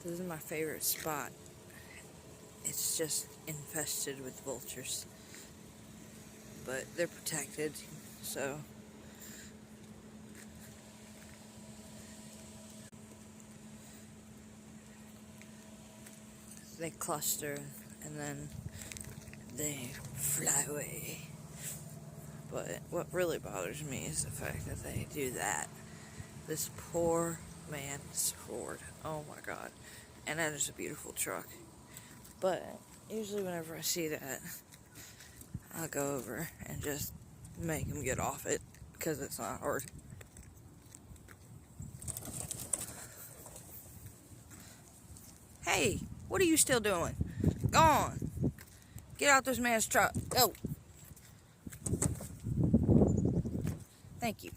This is my favorite spot. It's just infested with vultures. But they're protected, so they cluster and then they fly away. But what really bothers me is the fact that they do that. This poor man's Ford. Oh my god. And that is a beautiful truck. But usually whenever I see that, I'll go over and just make him get off it, because it's not hard. Hey, what are you still doing? Go on. Get out this man's truck. Go. Thank you.